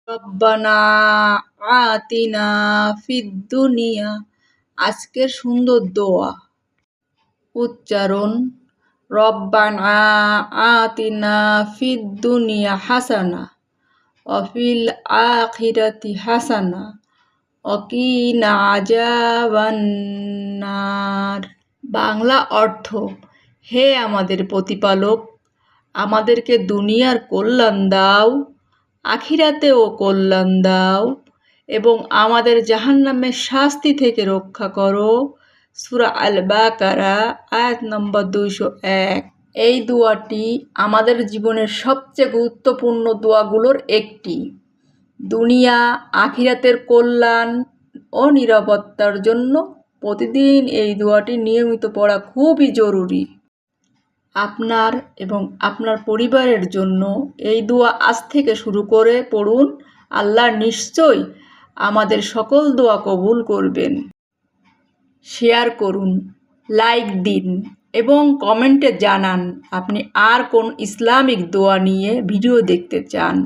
রব্বানা আতিনা ফিদ দুনিয়া। আজকের সুন্দর দোয়া উচ্চারণ রব্বানা আতিনা ফিদ দুনিয়া হাসানা ওয়া ফিল আখিরাতি হাসানা ওয়া কিনা আযাবান নার। বাংলা অর্থ: হে আমাদের প্রতিপালক, আমাদেরকে দুনিয়ার কল্যাণ দাও, আখিরাতেও কল্যাণ দাও এবং আমাদের জাহান্নামের শাস্তি থেকে রক্ষা করো। সূরা আল বাকারা আয়াত নম্বর 201। এই দোয়াটি আমাদের জীবনের সবচেয়ে গুরুত্বপূর্ণ দোয়াগুলোর একটি। দুনিয়া আখিরাতের কল্যাণ ও নিরাপত্তার জন্য প্রতিদিন এই দোয়াটি নিয়মিত পড়া খুবই জরুরি। আপনার এবং আপনার পরিবারের জন্য এই দোয়া আজ থেকে শুরু করে পড়ুন। আল্লাহ নিশ্চয়ই আমাদের সকল দোয়া কবুল করবেন। শেয়ার করুন, লাইক দিন এবং কমেন্টে জানান আপনি আর কোন ইসলামিক দোয়া নিয়ে ভিডিও দেখতে চান।